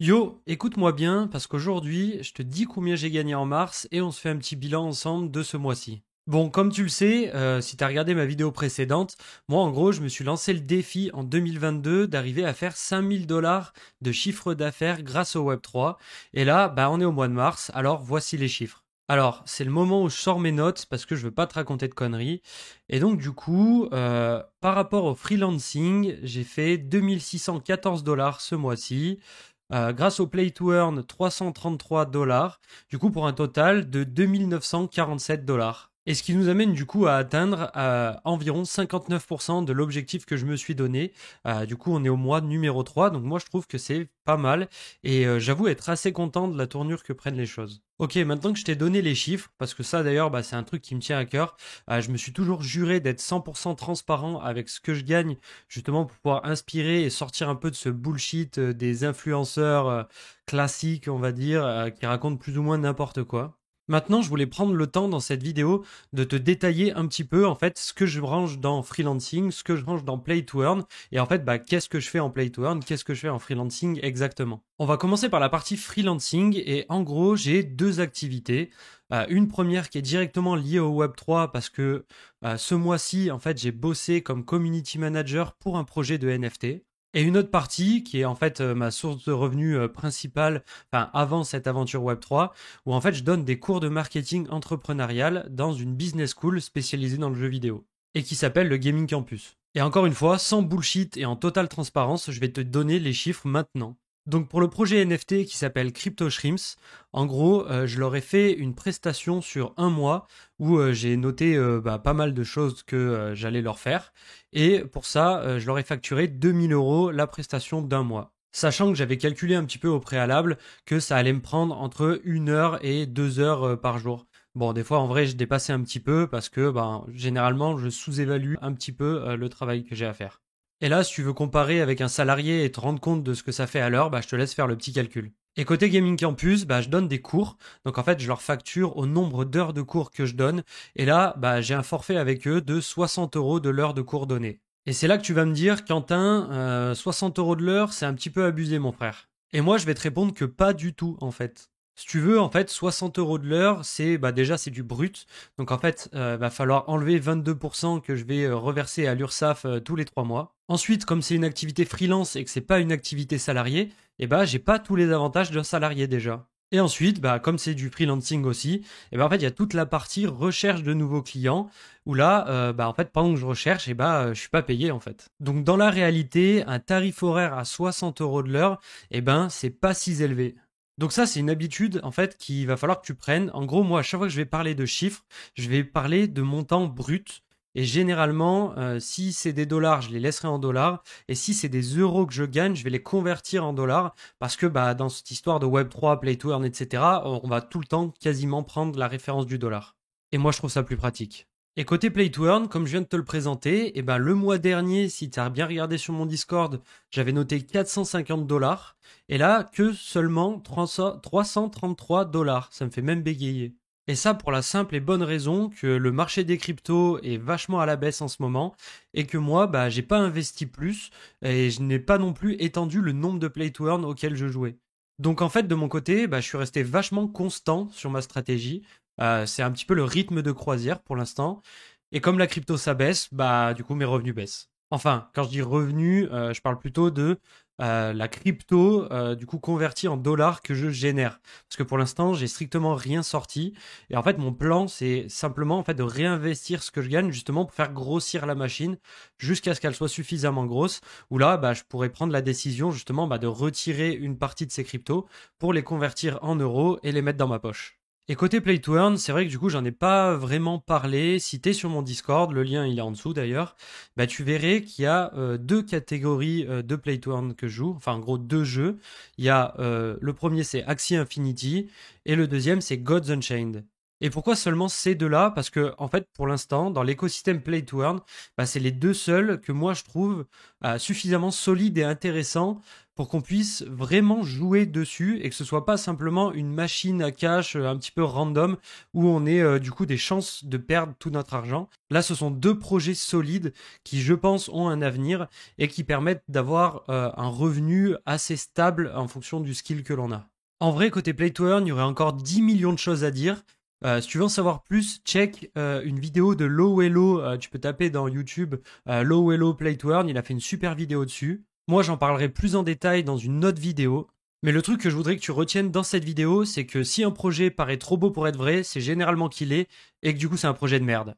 Yo, écoute-moi bien, parce qu'aujourd'hui, je te dis combien j'ai gagné en mars et on se fait un petit bilan ensemble de ce mois-ci. Bon, comme tu le sais, si t'as regardé ma vidéo précédente, moi en gros, je me suis lancé le défi en 2022 d'arriver à faire 5 000 $ de chiffre d'affaires grâce au Web3. Et là, bah on est au mois de mars, alors voici les chiffres. Alors, c'est le moment où je sors mes notes parce que je veux pas te raconter de conneries. Et donc, du coup, par rapport au freelancing, j'ai fait 2 614 $ ce mois-ci. Grâce au Play to Earn, 333 $, du coup pour un total de 2 947 $. Et ce qui nous amène du coup à atteindre environ 59% de l'objectif que je me suis donné. Du coup, on est au mois numéro 3, donc moi je trouve que c'est pas mal. Et j'avoue être assez content de la tournure que prennent les choses. Ok, maintenant que je t'ai donné les chiffres, parce que ça d'ailleurs bah, c'est un truc qui me tient à cœur, je me suis toujours juré d'être 100% transparent avec ce que je gagne, justement pour pouvoir inspirer et sortir un peu de ce bullshit des influenceurs classiques, on va dire, qui racontent plus ou moins n'importe quoi. Maintenant, je voulais prendre le temps dans cette vidéo de te détailler un petit peu en fait ce que je range dans freelancing, ce que je range dans play to earn et en fait bah, qu'est-ce que je fais en play to earn, qu'est-ce que je fais en freelancing exactement. On va commencer par la partie freelancing et en gros, j'ai deux activités. Une première qui est directement liée au Web3 parce que ce mois-ci, en fait, j'ai bossé comme community manager pour un projet de NFT. Et une autre partie qui est en fait ma source de revenus principale, enfin avant cette aventure Web3, où en fait je donne des cours de marketing entrepreneurial dans une business school spécialisée dans le jeu vidéo et qui s'appelle le Gaming Campus. Et encore une fois, sans bullshit et en totale transparence, je vais te donner les chiffres maintenant. Donc pour le projet NFT qui s'appelle Crypto Shrimps, en gros, je leur ai fait une prestation sur un mois où j'ai noté bah, pas mal de choses que j'allais leur faire. Et pour ça, je leur ai facturé 2 000 € la prestation d'un mois. Sachant que j'avais calculé un petit peu au préalable que ça allait me prendre entre 1 heure et 2 heures par jour. Bon, des fois, en vrai, je dépassais un petit peu parce que, ben, généralement, je sous-évalue un petit peu le travail que j'ai à faire. Et là, si tu veux comparer avec un salarié et te rendre compte de ce que ça fait à l'heure, bah, je te laisse faire le petit calcul. Et côté Gaming Campus, bah, je donne des cours. Donc en fait, je leur facture au nombre d'heures de cours que je donne. Et là, bah, j'ai un forfait avec eux de 60 € de l'heure de cours donnée. Et c'est là que tu vas me dire, Quentin, 60 € de l'heure, c'est un petit peu abusé, mon frère. Et moi, je vais te répondre que pas du tout, en fait. Si tu veux, en fait, 60 € de l'heure, c'est bah déjà c'est du brut. Donc en fait, va falloir enlever 22% que je vais reverser à l'URSSAF tous les 3 mois. Ensuite, comme c'est une activité freelance et que c'est pas une activité salariée, eh ben j'ai pas tous les avantages d'un salarié déjà. Et ensuite, bah, comme c'est du freelancing aussi, eh ben, en fait, il y a toute la partie recherche de nouveaux clients où là, bah, en fait, pendant que je recherche, je suis pas payé en fait. Donc, dans la réalité, un tarif horaire à 60 € de l'heure, eh ben, c'est pas si élevé. Donc ça, c'est une habitude en fait qu'il va falloir que tu prennes. En gros, moi, à chaque fois que je vais parler de chiffres, je vais parler de montant brut. Et généralement, si c'est des dollars, je les laisserai en dollars. Et si c'est des euros que je gagne, je vais les convertir en dollars. Parce que bah, dans cette histoire de Web3, Play to Earn, etc., on va tout le temps quasiment prendre la référence du dollar. Et moi, je trouve ça plus pratique. Et côté Play to Earn, comme je viens de te le présenter, et ben le mois dernier, si tu as bien regardé sur mon Discord, j'avais noté 450 $. Et là, que seulement 333 $. Ça me fait même bégayer. Et ça pour la simple et bonne raison que le marché des cryptos est vachement à la baisse en ce moment et que moi, bah, j'ai pas investi plus et je n'ai pas non plus étendu le nombre de play to earn auxquels je jouais. Donc en fait, de mon côté, bah, je suis resté vachement constant sur ma stratégie. C'est un petit peu le rythme de croisière pour l'instant. Et comme la crypto s'abaisse, bah du coup mes revenus baissent. Enfin, quand je dis revenus, je parle plutôt de la crypto, du coup convertie en dollars que je génère. Parce que pour l'instant, j'ai strictement rien sorti. Et en fait, mon plan, c'est simplement en fait de réinvestir ce que je gagne justement pour faire grossir la machine jusqu'à ce qu'elle soit suffisamment grosse. Où là, bah, je pourrais prendre la décision justement bah, de retirer une partie de ces cryptos pour les convertir en euros et les mettre dans ma poche. Et côté Play to Earn, c'est vrai que du coup, j'en ai pas vraiment parlé. Si t'es sur mon Discord, le lien il est en dessous d'ailleurs, bah tu verrais qu'il y a deux catégories de Play to Earn que je joue. Enfin, en gros, deux jeux. Il y a le premier c'est Axie Infinity et le deuxième c'est Gods Unchained. Et pourquoi seulement ces deux-là? Parce que, en fait, pour l'instant, dans l'écosystème Play to Earn, bah, c'est les deux seuls que moi je trouve suffisamment solides et intéressants pour qu'on puisse vraiment jouer dessus et que ce soit pas simplement une machine à cash un petit peu random où on est du coup des chances de perdre tout notre argent. Là, ce sont deux projets solides qui, je pense, ont un avenir et qui permettent d'avoir un revenu assez stable en fonction du skill que l'on a. En vrai, côté Play to Earn, il y aurait encore 10 millions de choses à dire. Si tu veux en savoir plus, check une vidéo de Lowello. Tu peux taper dans YouTube Lowello Play to Earn. Il a fait une super vidéo dessus. Moi, j'en parlerai plus en détail dans une autre vidéo. Mais le truc que je voudrais que tu retiennes dans cette vidéo, c'est que si un projet paraît trop beau pour être vrai, c'est généralement qu'il est, et que du coup, c'est un projet de merde.